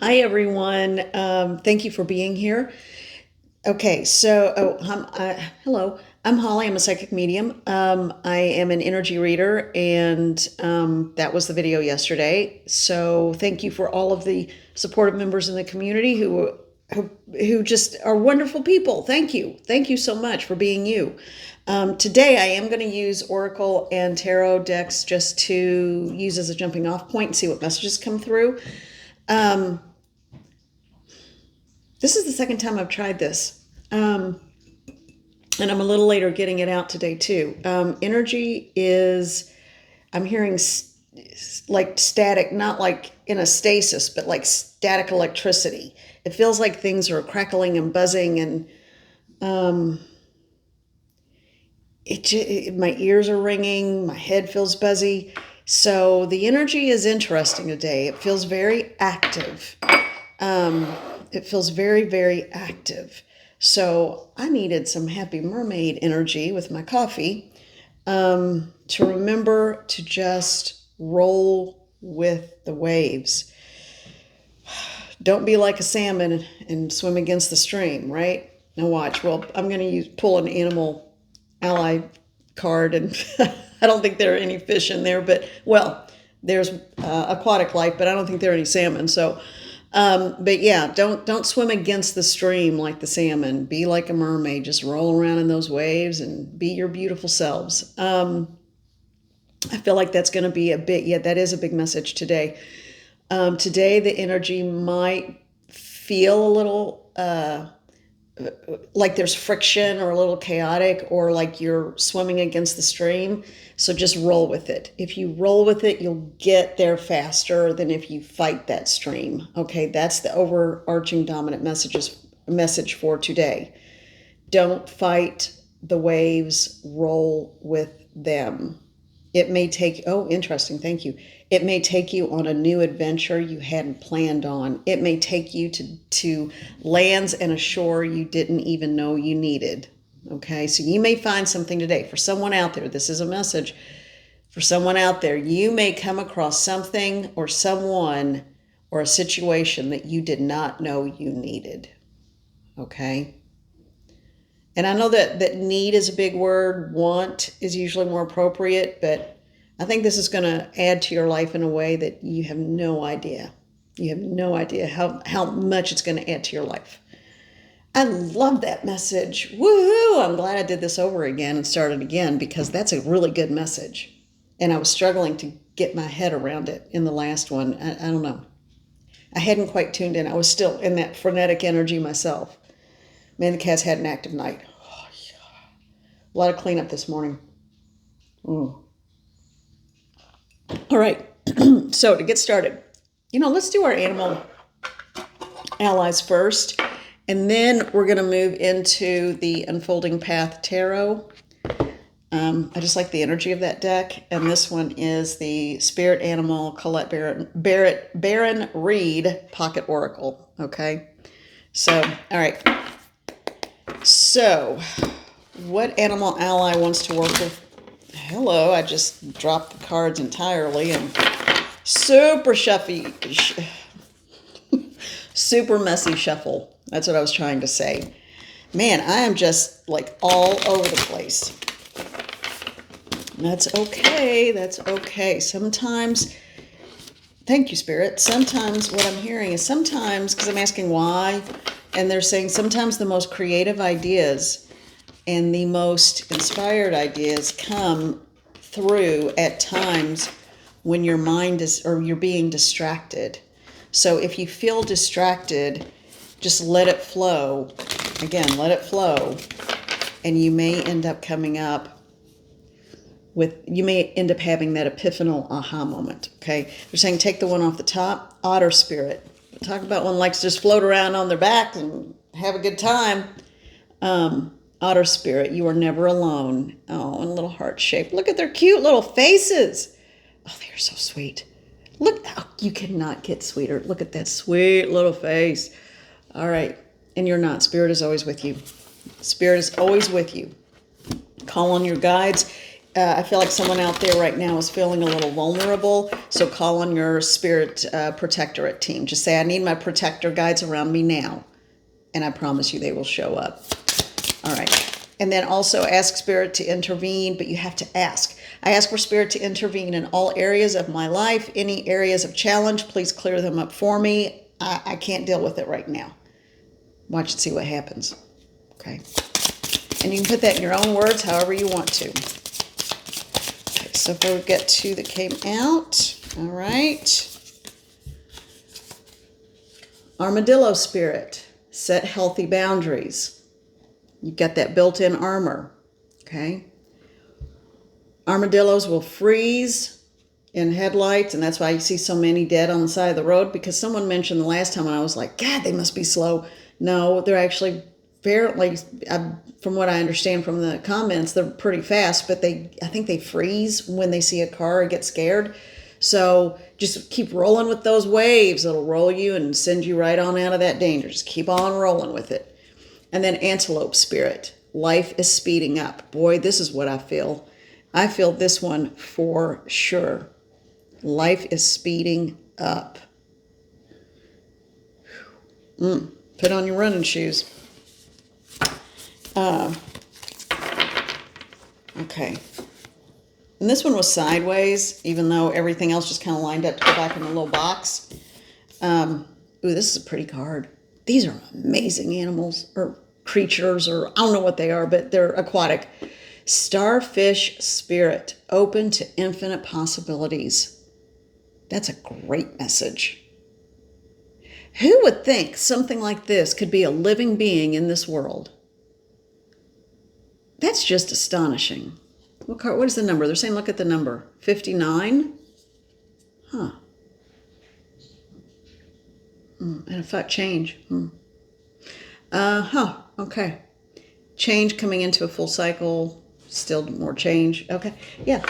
Hi, everyone. Thank you for being here. Okay, so, hello. I'm Holly. I'm a psychic medium. I am an energy reader, and that was the video yesterday. So, thank you for all of the supportive members in the community who just are wonderful people. Thank you so much for being you. Today, I am going to use Oracle and Tarot decks just to use as a jumping off point and see what messages come through. This is the second time I've tried this. And I'm a little later getting it out today too. Energy is, I'm hearing like static, not like in a stasis, but like static electricity. It feels like things are crackling and buzzing, and my ears are ringing, my head feels buzzy. So the energy is interesting today. It feels very active. It feels very, very active. So I needed some happy mermaid energy with my coffee to remember to just roll with the waves. Don't be like a salmon and swim against the stream, right? Now watch. Well, I'm going to pull an animal ally card, and I don't think there are any fish in there, but well, there's aquatic life, but I don't think there are any salmon. So, but yeah, don't swim against the stream like the salmon. Be like a mermaid. Just roll around in those waves and be your beautiful selves. I feel like that's going to be that is a big message today. Today, the energy might feel a little like there's friction or a little chaotic, or like you're swimming against the stream. So just roll with it. If you roll with it, you'll get there faster than if you fight that stream. Okay, that's the overarching dominant message for today. Don't fight the waves, roll with them. It may take, oh, interesting, thank you. It may take you on a new adventure you hadn't planned on. It may take you to lands and a shore you didn't even know you needed. Okay, so you may find something today. For someone out there, this is a message. For someone out there, you may come across something or someone or a situation that you did not know you needed. Okay? And I know that need is a big word. Want is usually more appropriate, but I think this is going to add to your life in a way that you have no idea. You have no idea how much it's going to add to your life. I love that message. Woohoo! I'm glad I did this over again and started again, because that's a really good message. And I was struggling to get my head around it in the last one. I don't know. I hadn't quite tuned in. I was still in that frenetic energy myself. Man, the cat's had an active night. Oh, yeah. A lot of cleanup this morning. All right. So to get started, let's do our animal allies first. And then we're going to move into the Unfolding Path Tarot. I just like the energy of that deck. And this one is the Spirit Animal Colette Baron Reed Pocket Oracle. Okay. So, all right. So, what animal ally wants to work with? Hello, I just dropped the cards entirely, and super super messy shuffle. That's what I was trying to say. Man, I am just like all over the place. That's okay. That's okay. Sometimes, thank you, Spirit. Sometimes what I'm hearing is because I'm asking why, and they're saying sometimes the most creative ideas and the most inspired ideas come through at times when your mind is, or you're being distracted. So if you feel distracted, just let it flow. Again, let it flow. And you may end up having that epiphanal aha moment. Okay. They're saying take the one off the top, otter spirit. Talk about one likes to just float around on their back and have a good time. Otter spirit, you are never alone. Oh, and a little heart shape. Look at their cute little faces. Oh, they are so sweet. Look, you cannot get sweeter. Look at that sweet little face. All right. And you're not. Spirit is always with you. Spirit is always with you. Call on your guides. I feel like someone out there right now is feeling a little vulnerable. So call on your spirit protectorate team. Just say, I need my protector guides around me now. And I promise you they will show up. All right. And then also ask Spirit to intervene, but you have to ask. I ask for Spirit to intervene in all areas of my life. Any areas of challenge, please clear them up for me. I can't deal with it right now. Watch and see what happens. Okay. And you can put that in your own words, however you want to. Okay, so if we get two that came out. All right. Armadillo Spirit. Set healthy boundaries. You've got that built-in armor, okay? Armadillos will freeze in headlights, and that's why you see so many dead on the side of the road, because someone mentioned the last time, and I was like, God, they must be slow. No, they're actually fairly, from what I understand from the comments, they're pretty fast, but I think they freeze when they see a car or get scared. So just keep rolling with those waves. It'll roll you and send you right on out of that danger. Just keep on rolling with it. And then Antelope Spirit. Life is speeding up. Boy, this is what I feel. I feel this one for sure. Life is speeding up. Put on your running shoes. Okay. And this one was sideways, even though everything else just kind of lined up to go back in the little box. Ooh, this is a pretty card. These are amazing animals, or creatures, or I don't know what they are, but they're aquatic. Starfish Spirit, open to infinite possibilities. That's a great message. Who would think something like this could be a living being in this world? That's just astonishing. What is the number? They're saying look at the number. 59? Huh. And a fuck change. Okay. Change coming into a full cycle. Still more change. Okay. Yeah.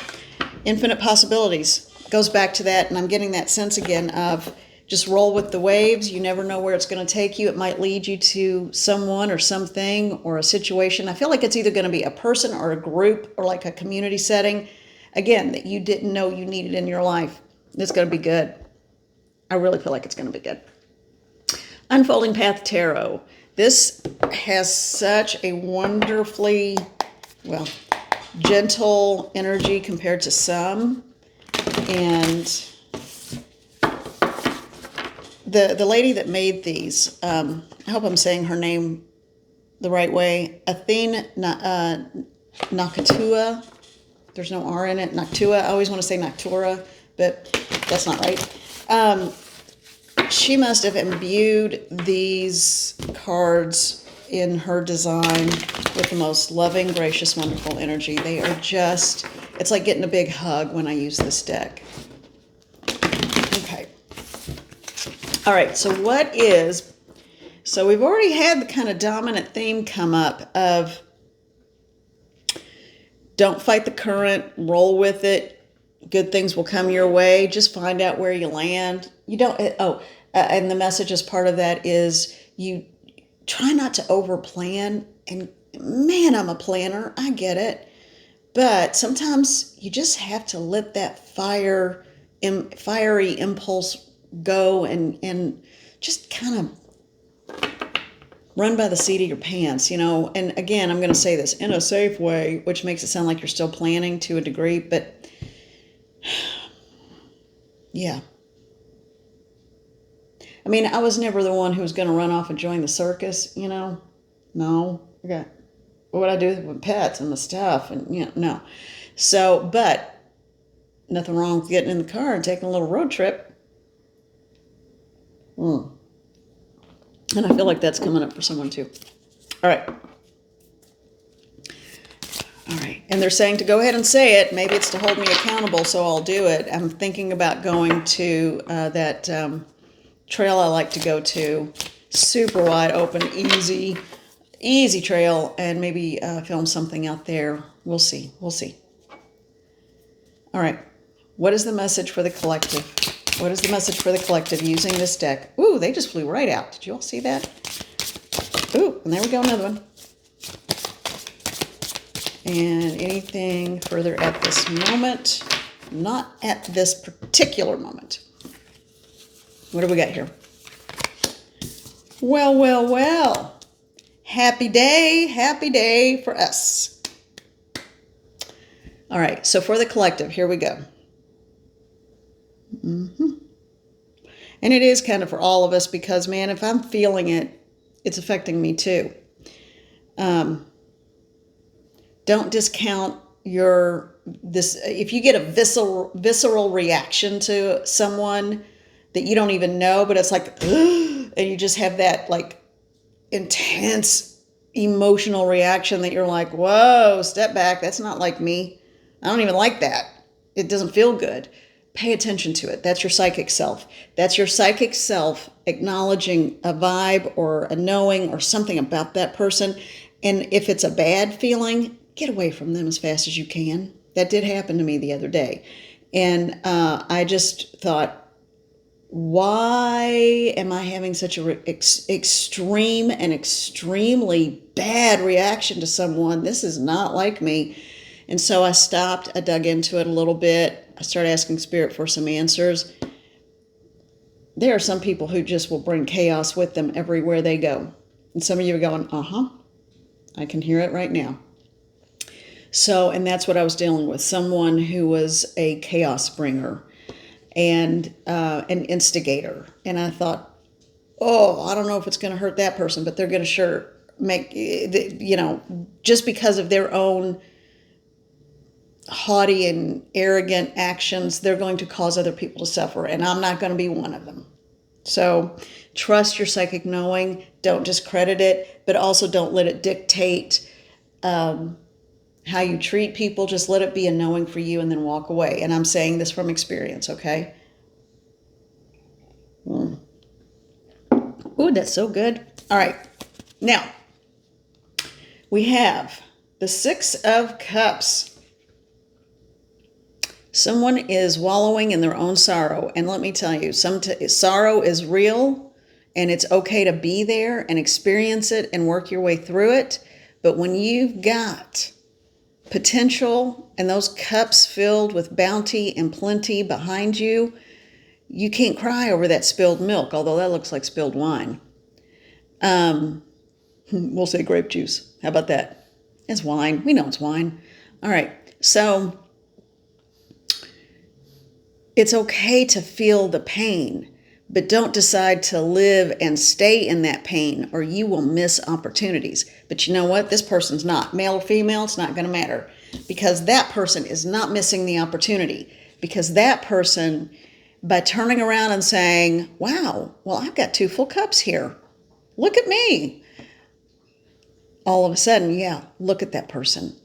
Infinite possibilities. Goes back to that, and I'm getting that sense again of just roll with the waves. You never know where it's going to take you. It might lead you to someone or something or a situation. I feel like it's either going to be a person or a group or like a community setting, again, that you didn't know you needed in your life. It's going to be good. I really feel like it's going to be good. Unfolding Path Tarot. This has such a wonderfully, gentle energy compared to some. And the lady that made these, I hope I'm saying her name the right way, Athene Nakatua. There's no R in it. Noctua. I always want to say Noctura, but that's not right. She must have imbued these cards in her design with the most loving, gracious, wonderful energy. They are just, it's like getting a big hug when I use this deck. Okay. All right, so so we've already had the kind of dominant theme come up of don't fight the current, roll with it, good things will come your way, just find out where you land. You don't, and the message as part of that is you try not to over-plan, and man, I'm a planner, I get it, but sometimes you just have to let that fiery impulse go and just kind of run by the seat of your pants, and again, I'm going to say this in a safe way, which makes it sound like you're still planning to a degree, but yeah. I mean, I was never the one who was going to run off and join the circus, No. Okay. What would I do with pets and the stuff? And, no. So, but nothing wrong with getting in the car and taking a little road trip. And I feel like that's coming up for someone too. All right. All right. And they're saying to go ahead and say it. Maybe it's to hold me accountable, so I'll do it. I'm thinking about going to that trail I like to go to. Super wide open, easy trail, and maybe film something out there. We'll see. All right. What is the message for the collective? What is the message for the collective using this deck? Ooh, they just flew right out. Did you all see that? Ooh, and there we go, another one. And anything further at this moment? Not at this particular moment. What do we got here? Well, well, well. Happy day for us. All right, so for the collective, here we go. And it is kind of for all of us because, man, if I'm feeling it, it's affecting me too. Don't discount if you get a visceral reaction to someone that you don't even know, but it's like, and you just have that like intense emotional reaction that you're like, whoa, step back. That's not like me. I don't even like that. It doesn't feel good. Pay attention to it. That's your psychic self. That's your psychic self acknowledging a vibe or a knowing or something about that person. And if it's a bad feeling, get away from them as fast as you can. That did happen to me the other day. And I just thought, why am I having such an extreme and extremely bad reaction to someone? This is not like me. And so I stopped. I dug into it a little bit. I started asking Spirit for some answers. There are some people who just will bring chaos with them everywhere they go. And some of you are going, I can hear it right now. So, and that's what I was dealing with. Someone who was a chaos bringer and an instigator. And I thought, I don't know if it's going to hurt that person, but they're going to sure make, just because of their own haughty and arrogant actions, they're going to cause other people to suffer. And I'm not going to be one of them. So trust your psychic knowing. Don't discredit it, but also don't let it dictate how you treat people. Just let it be a knowing for you and then walk away. And I'm saying this from experience, okay? Ooh, that's so good. All right. Now, we have the Six of Cups. Someone is wallowing in their own sorrow. And let me tell you, sorrow is real, and it's okay to be there and experience it and work your way through it. But when you've got potential and those cups filled with bounty and plenty behind you, you can't cry over that spilled milk, although that looks like spilled wine. We'll say grape juice. How about that? It's wine. We know it's wine. All right. So it's okay to feel the pain, but don't decide to live and stay in that pain or you will miss opportunities. But you know what? This person's not. Male or female, it's not going to matter because that person is not missing the opportunity because that person, by turning around and saying, wow, well, I've got 2 full cups here. Look at me. All of a sudden, look at that person.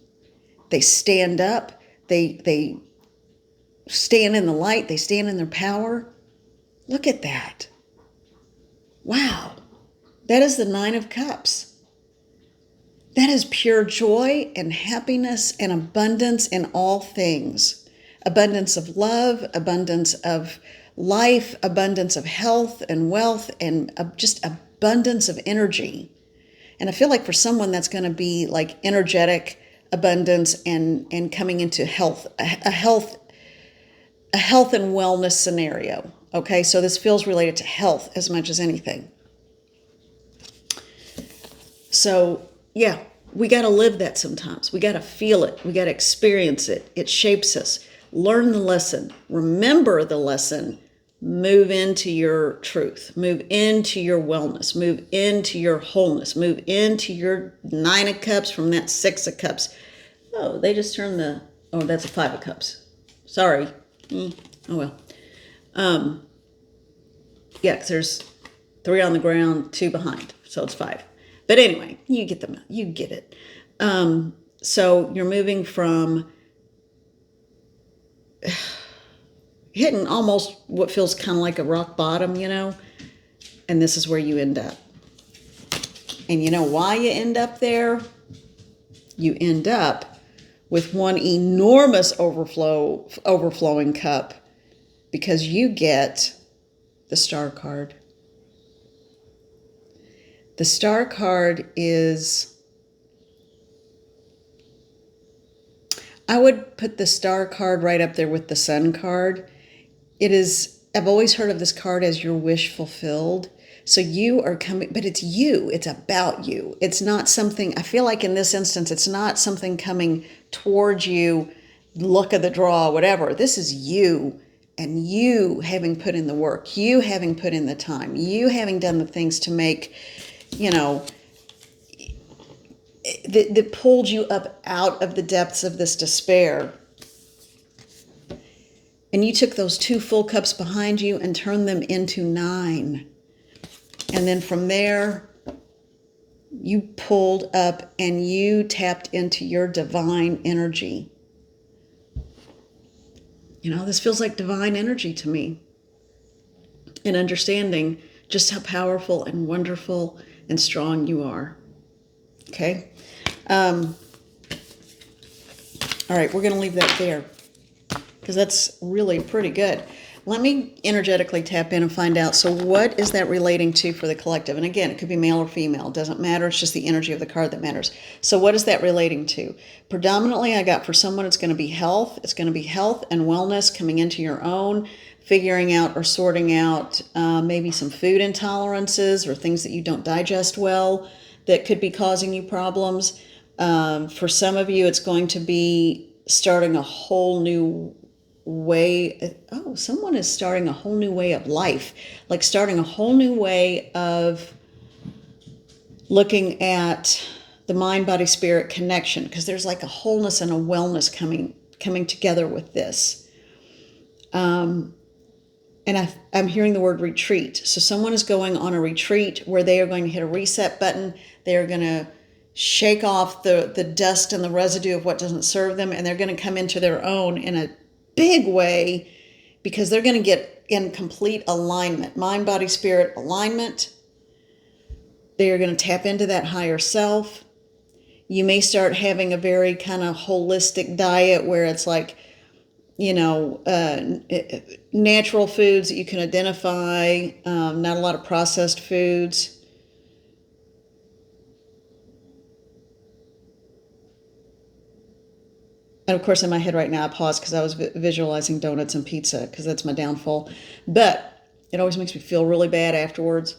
They stand up. They stand in the light. They stand in their power. Look at that. Wow. That is the 9 of Cups. That is pure joy and happiness and abundance in all things. Abundance of love, abundance of life, abundance of health and wealth, and just abundance of energy. And I feel like for someone that's going to be like energetic abundance and coming into health, a health and wellness scenario. Okay, so this feels related to health as much as anything. So, we got to live that sometimes. We got to feel it. We got to experience it. It shapes us. Learn the lesson. Remember the lesson. Move into your truth. Move into your wellness. Move into your wholeness. Move into your 9 of Cups from that 6 of Cups. Oh, they just turned that's a 5 of Cups. Sorry. Oh, well. Because there's 3 on the ground, 2 behind. So it's 5. But anyway, you get them. You get it. So you're moving from hitting almost what feels kind of like a rock bottom, and this is where you end up. And you know why you end up there? You end up with one enormous overflowing cup because you get the Star card. The Star card is I would put the star card right up there with the sun card. It is, I've always heard of this card as your wish fulfilled. So you are coming, but it's you. It's about you. It's not something, I feel like in this instance, it's not something coming towards you, luck of the draw, whatever. This is you, and you having put in the work, you having put in the time, you having done the things to make, you know, that pulled you up out of the depths of this despair. And you took those 2 full cups behind you and turned them into 9. And then from there, you pulled up and you tapped into your divine energy. You know, this feels like divine energy to me. And understanding just how powerful and wonderful and strong you are. Okay? All right, we're going to leave that there because that's really pretty good. Let me energetically tap in and find out. So what is that relating to for the collective? And again, it could be male or female. It doesn't matter. It's just the energy of the card that matters. So what is that relating to? Predominantly, I got for someone, it's going to be health. It's going to be health and wellness, coming into your own, figuring out or sorting out maybe some food intolerances or things that you don't digest well that could be causing you problems. For some of you, it's going to be starting a whole new way. Oh, someone is starting a whole new way of life, like starting a whole new way of looking at the mind, body, spirit connection, because there's like a wholeness and a wellness coming together with this. And I'm hearing the word retreat. So someone is going on a retreat where they are going to hit a reset button. They are going to shake off the dust and the residue of what doesn't serve them, and they're going to come into their own in a big way, because they're going to get in complete alignment, mind, body, spirit alignment. They are going to tap into that higher self. You may start having a very kind of holistic diet where it's like, you know, natural foods that you can identify, not a lot of processed foods. And of course, in my head right now, I pause because I was visualizing donuts and pizza because that's my downfall. But it always makes me feel really bad afterwards.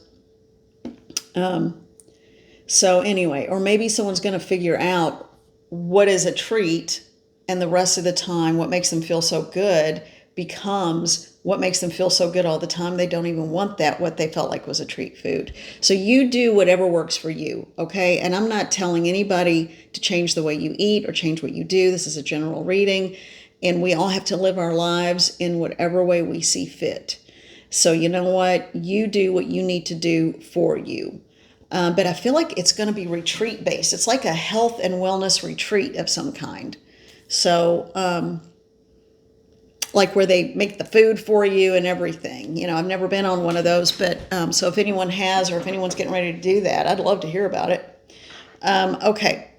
So anyway, or maybe someone's going to figure out what is a treat, and the rest of the time, what makes them feel so good becomes what makes them feel so good all the time. They don't even want that, what they felt like was a treat food. So you do whatever works for you, okay? And I'm not telling anybody to change the way you eat or change what you do. This is a general reading, and we all have to live our lives in whatever way we see fit. So you know what? You do what you need to do for you. But I feel like it's going to be retreat based. It's like a health and wellness retreat of some kind. So, like where they make the food for you and everything. You know, I've never been on one of those, but so if anyone has, or if anyone's getting ready to do that, I'd love to hear about it. Okay.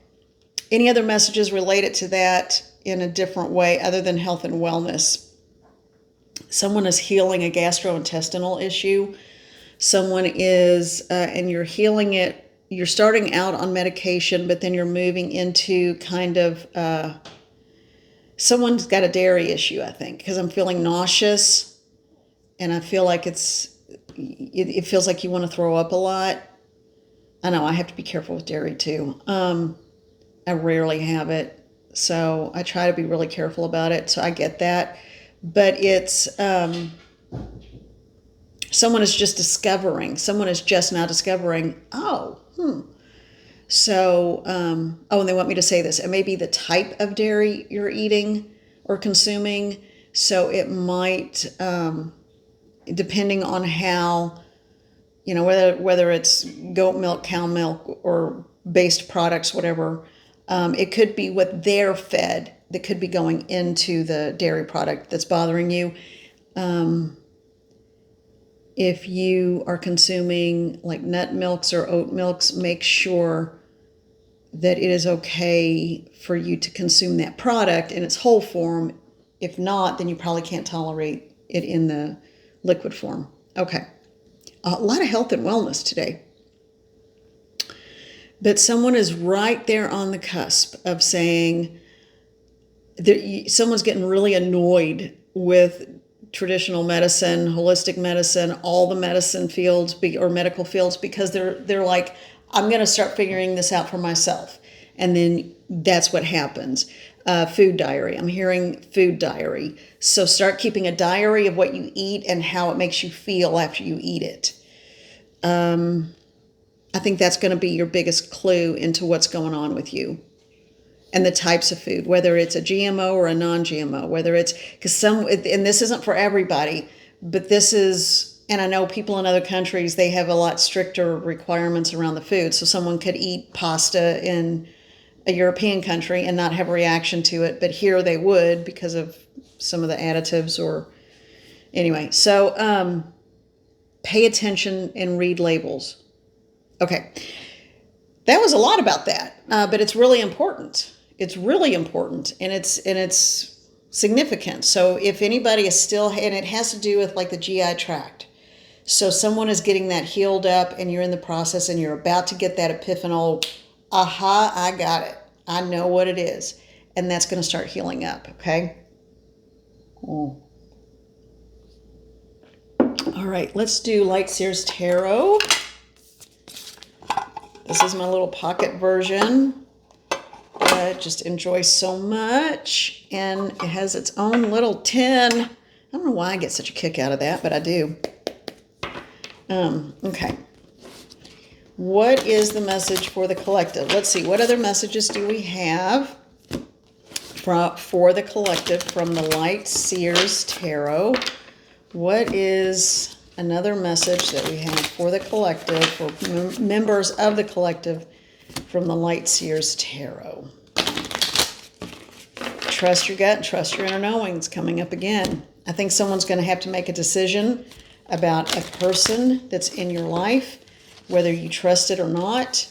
Any other messages related to that in a different way other than health and wellness? Someone is healing a gastrointestinal issue. Someone is, and you're healing it. You're starting out on medication, but then you're moving into kind of, someone's got a dairy issue, I think, because I'm feeling nauseous, and I feel like it feels like you want to throw up a lot. I know I have to be careful with dairy too. I rarely have it, so I try to be really careful about it. So I get that, but it's someone is just discovering. Someone is just now discovering. So, and they want me to say this. It may be the type of dairy you're eating or consuming. So it might, depending on how, you know, whether it's goat milk, cow milk, or based products, whatever, it could be what they're fed that could be going into the dairy product that's bothering you. If you are consuming like nut milks or oat milks, make sure that it is okay for you to consume that product in its whole form. If not, then you probably can't tolerate it in the liquid form. Okay. A lot of health and wellness today. But someone is right there on the cusp of saying, someone's getting really annoyed with traditional medicine, holistic medicine, all the medicine fields or medical fields, because they're like, I'm going to start figuring this out for myself. And then that's what happens. Food diary. I'm hearing food diary. So start keeping a diary of what you eat and how it makes you feel after you eat it. I think that's going to be your biggest clue into what's going on with you. And the types of food, whether it's a GMO or a non-GMO, whether it's, because and this isn't for everybody, but this is, and I know people in other countries, they have a lot stricter requirements around the food. So someone could eat pasta in a European country and not have a reaction to it, but here they would because of some of the additives or, anyway. So pay attention and read labels. Okay. That was a lot about that, but it's really important. It's really important, and it's significant. So if anybody is still, and it has to do with like the GI tract. So someone is getting that healed up, and you're in the process, and you're about to get that epiphanal, aha, I got it. I know what it is, and that's going to start healing up. Okay. Oh. All right, let's do Light Seers Tarot. This is my little pocket version that I just enjoy so much. And it has its own little tin. I don't know why I get such a kick out of that, but I do. Okay. What is the message for the collective? Let's see. What other messages do we have for the collective from the Light Seers Tarot? What is another message that we have for the collective, for members of the collective, from the Light Seers Tarot? Trust your gut, trust your inner knowing. It's coming up again. I think someone's going to have to make a decision about a person that's in your life, whether you trust it or not.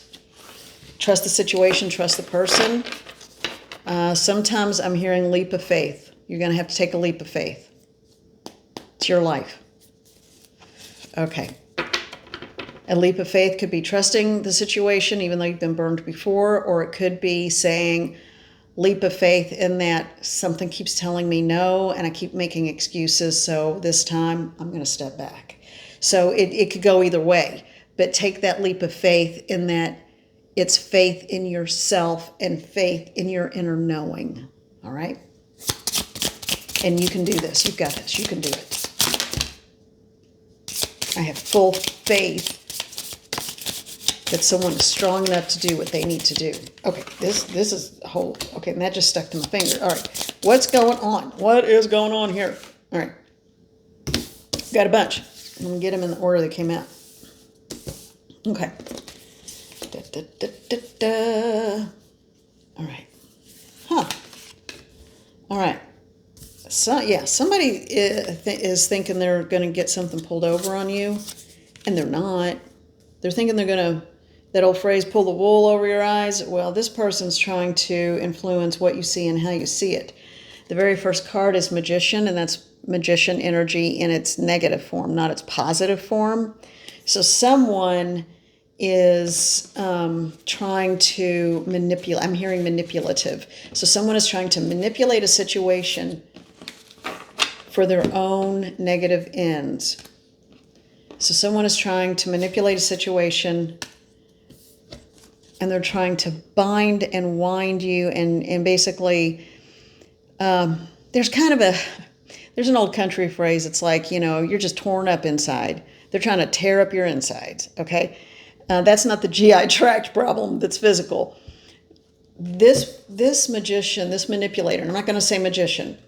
Trust the situation, trust the person. Sometimes I'm hearing leap of faith. You're going to have to take a leap of faith. It's your life. Okay. A leap of faith could be trusting the situation, even though you've been burned before, or it could be saying leap of faith in that something keeps telling me no, and I keep making excuses, so this time I'm going to step back. So it could go either way, but take that leap of faith in that it's faith in yourself and faith in your inner knowing. All right? And you can do this. You've got this. You can do it. I have full faith that someone is strong enough to do what they need to do. Okay, this is a whole, okay, and that just stuck to my finger. All right, what's going on? What is going on here? All right, got a bunch. I'm going to get them in the order they came out. Okay. Da, da, da, da, da. All right. Huh. All right. So, yeah, somebody is thinking they're going to get something pulled over on you, and they're not. They're thinking they're going to, that old phrase, pull the wool over your eyes. Well, this person's trying to influence what you see and how you see it. The very first card is Magician, and that's magician energy in its negative form, not its positive form. So someone is trying to manipulate. I'm hearing manipulative. So someone is trying to manipulate a situation for their own negative ends. So someone is trying to manipulate a situation, and they're trying to bind and wind you, and basically there's an old country phrase. It's like, you're just torn up inside. They're trying to tear up your insides, okay? That's not the GI tract problem that's physical. This magician, this manipulator, I'm not going to say magician,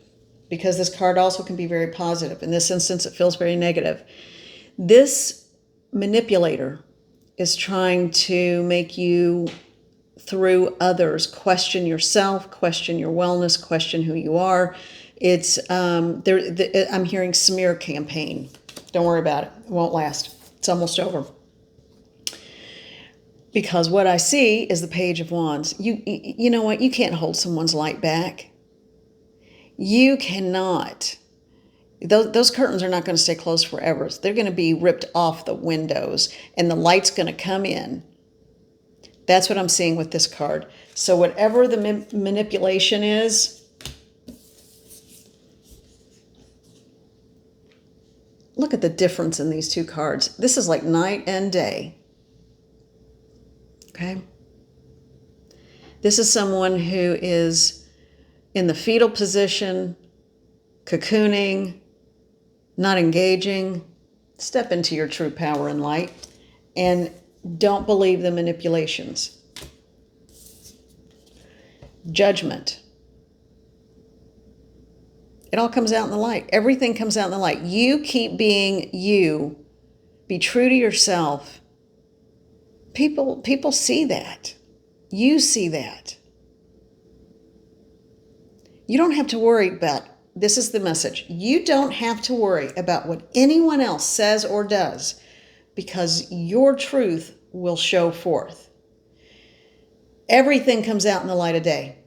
because this card also can be very positive. In this instance, it feels very negative. This manipulator is trying to make you, through others, question yourself, question your wellness, question who you are. It's I'm hearing smear campaign. Don't worry about it. It won't last. It's almost over. Because what I see is the Page of Wands. You know what? You can't hold someone's light back. You cannot. Those curtains are not going to stay closed forever. They're going to be ripped off the windows, and the light's going to come in. That's what I'm seeing with this card. So whatever the manipulation is, look at the difference in these two cards. This is like night and day. Okay? This is someone who is in the fetal position, cocooning, not engaging. Step into your true power and light, and don't believe the manipulations. Judgment. It all comes out in the light. Everything comes out in the light. You keep being you. Be true to yourself. People see that. You see that. You don't have to worry about, this is the message, you don't have to worry about what anyone else says or does, because your truth will show forth. Everything comes out in the light of day.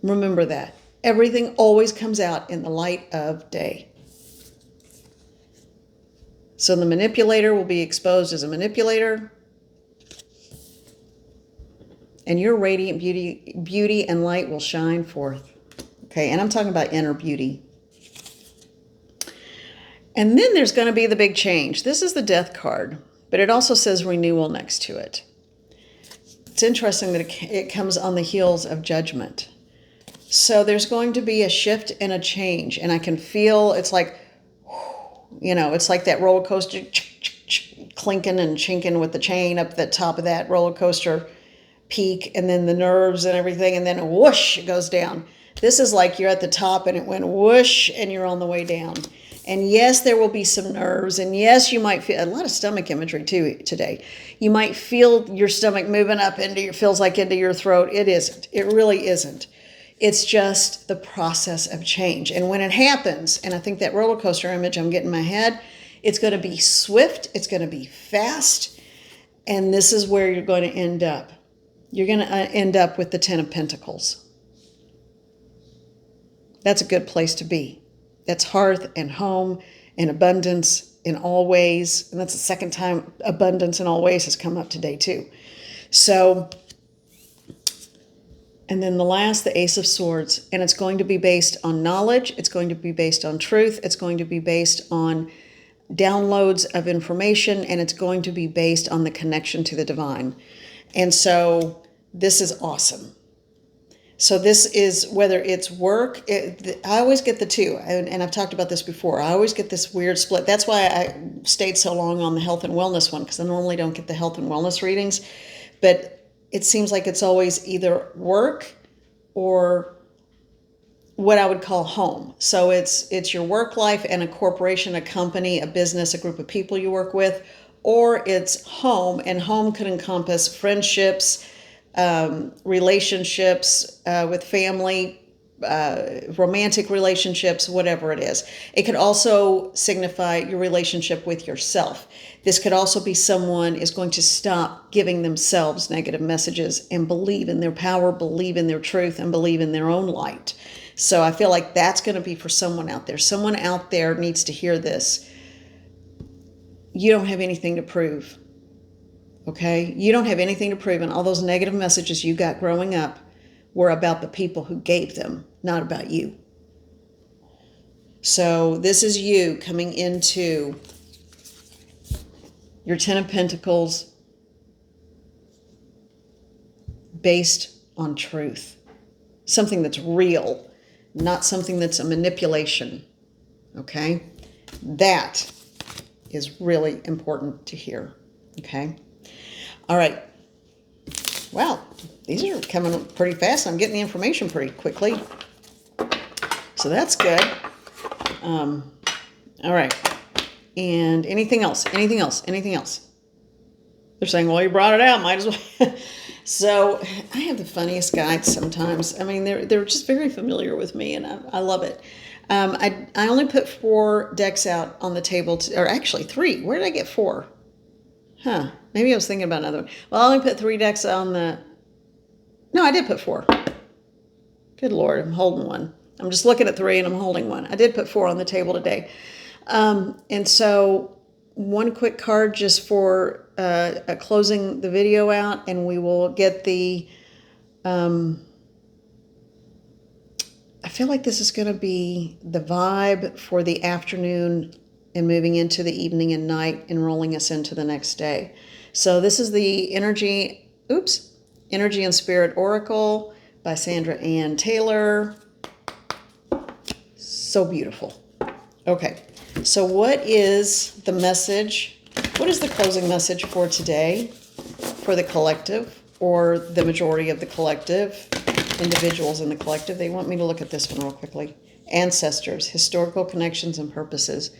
Remember that. Everything always comes out in the light of day. So the manipulator will be exposed as a manipulator, and your radiant beauty and light will shine forth. Okay, and I'm talking about inner beauty. And then there's going to be the big change. This is the Death card, but it also says renewal next to it. It's interesting that it comes on the heels of Judgment. So there's going to be a shift and a change, and I can feel, it's like, you know, it's like that roller coaster clinking and chinking with the chain up the top of that roller coaster peak, and then the nerves and everything, and then whoosh, it goes down. This is like you're at the top and it went whoosh and you're on the way down. And yes, there will be some nerves, and yes, you might feel a lot of stomach imagery too today. You might feel your stomach moving up into your, feels like into your throat. It isn't. It really isn't. It's just the process of change. And when it happens, and I think that roller coaster image I'm getting in my head, it's going to be swift, it's going to be fast, and this is where you're going to end up. You're going to end up with the Ten of Pentacles. That's a good place to be. That's hearth and home and abundance in all ways. And that's the second time abundance in all ways has come up today too. So, and then the last, the Ace of Swords. And it's going to be based on knowledge. It's going to be based on truth. It's going to be based on downloads of information. And it's going to be based on the connection to the divine. And so this is awesome. So this is, whether it's work, I always get the two, and I've talked about this before. I always get this weird split. That's why I stayed so long on the health and wellness one, because I normally don't get the health and wellness readings. But it seems like it's always either work or what I would call home. So it's your work life and a corporation, a company, a business, a group of people you work with, or it's home, and home could encompass friendships, relationships with family, romantic relationships, whatever it is. It could also signify your relationship with yourself. This could also be someone is going to stop giving themselves negative messages and believe in their power, believe in their truth, and believe in their own light. So I feel like that's going to be for someone out there. Someone out there needs to hear this. You don't have anything to prove. Okay? You don't have anything to prove, and all those negative messages you got growing up were about the people who gave them, not about you. So this is you coming into your Ten of Pentacles based on truth. Something that's real, not something that's a manipulation. Okay? That is really important to hear. Okay? All right. Well, these are coming pretty fast. I'm getting the information pretty quickly. So that's good. All right. And anything else? Anything else? Anything else? They're saying, well, you brought it out. Might as well. So I have the funniest guides sometimes. I mean, they're just very familiar with me, and I love it. I only put 4 decks out on the table, or actually 3. Where did I get 4? Huh. Maybe I was thinking about another one. Well, I only put 3 decks on the... No, I did put 4. Good Lord, I'm holding one. I'm just looking at 3 and I'm holding one. I did put 4 on the table today. And so one quick card just for closing the video out, and we will get the feel like this is going to be the vibe for the afternoon and moving into the evening and night and rolling us into the next day. So this is the Energy and Spirit Oracle by Sandra Ann Taylor. So beautiful. Okay, so what is the message? What is the closing message for today for the collective, or the majority of the collective, individuals in the collective? They want me to look at this one real quickly. Ancestors, historical connections and purposes.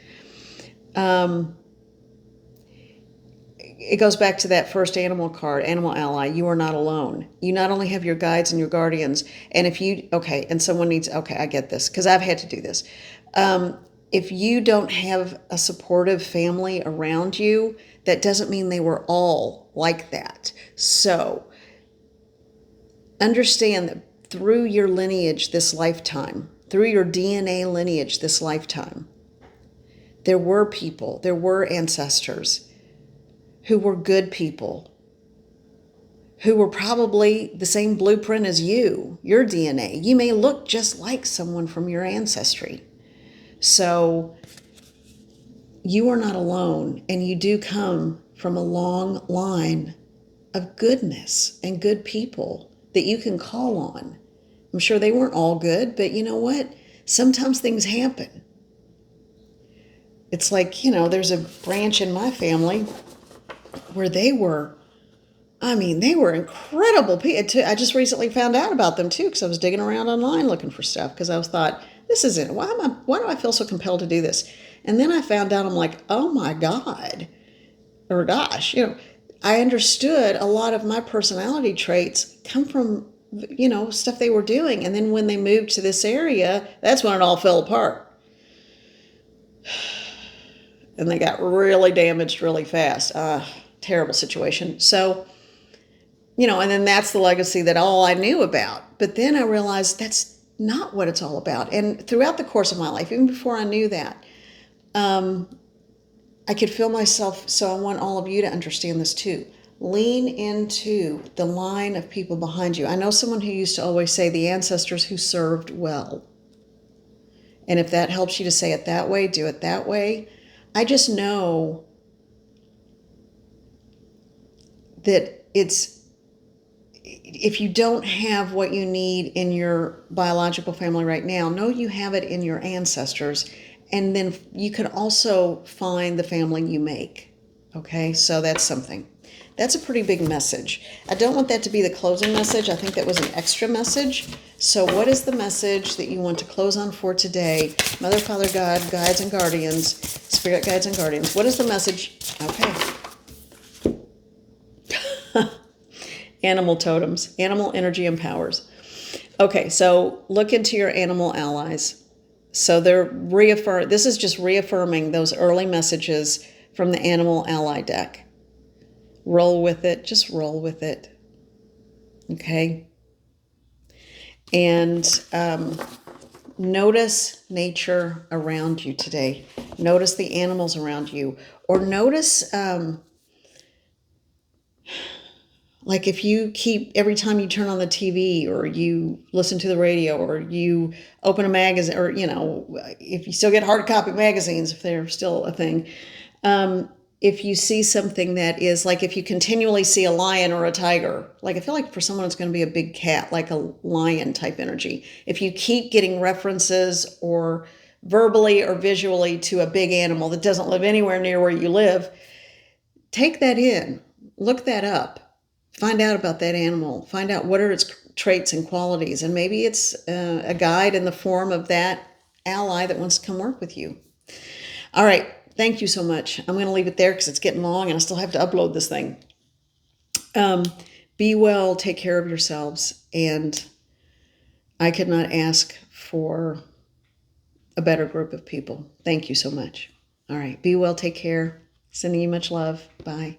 It goes back to that first animal card, animal ally. You are not alone. You not only have your guides and your guardians, and if you, okay, and someone needs, okay, I get this, because I've had to do this. If you don't have a supportive family around you, that doesn't mean they were all like that. So understand that through your lineage this lifetime, through your DNA lineage this lifetime, there were people, there were ancestors who were good people, who were probably the same blueprint as you, your DNA. You may look just like someone from your ancestry. So you are not alone, and you do come from a long line of goodness and good people that you can call on. I'm sure they weren't all good, but you know what? Sometimes things happen. It's like, there's a branch in my family where they were incredible people. I just recently found out about them too, because I was digging around online looking for stuff, because I was thought, this isn't, why do I feel so compelled to do this? And then I found out, I'm like, oh my God, or gosh, I understood a lot of my personality traits come from, stuff they were doing. And then when they moved to this area, that's when it all fell apart. And they got really damaged really fast. Terrible situation. So, and then that's the legacy that all I knew about. But then I realized that's not what it's all about. And throughout the course of my life, even before I knew that, I could feel myself. So I want all of you to understand this too. Lean into the line of people behind you. I know someone who used to always say the ancestors who served well. And if that helps you to say it that way, do it that way. I just know that if you don't have what you need in your biological family right now, know you have it in your ancestors. And then you can also find the family you make. Okay, so that's something. That's a pretty big message. I don't want that to be the closing message. I think that was an extra message. So what is the message that you want to close on for today? Mother, Father, God, guides and guardians, spirit guides and guardians. What is the message? Okay. Animal totems, animal energy and powers. Okay, so look into your animal allies. So this is just reaffirming those early messages from the animal ally deck. Roll with it, just roll with it. Okay? And notice nature around you today. Notice the animals around you. Or notice, like if you keep, every time you turn on the TV or you listen to the radio or you open a magazine, or, if you still get hard copy magazines, if they're still a thing, if you see something that is like, if you continually see a lion or a tiger, like I feel like for someone it's going to be a big cat, like a lion type energy. If you keep getting references or verbally or visually to a big animal that doesn't live anywhere near where you live, take that in, look that up, find out about that animal, find out what are its traits and qualities, and maybe it's a guide in the form of that ally that wants to come work with you. All right. Thank you so much. I'm going to leave it there because it's getting long and I still have to upload this thing. Be well, take care of yourselves, and I could not ask for a better group of people. Thank you so much. All right. Be well, take care. Sending you much love. Bye.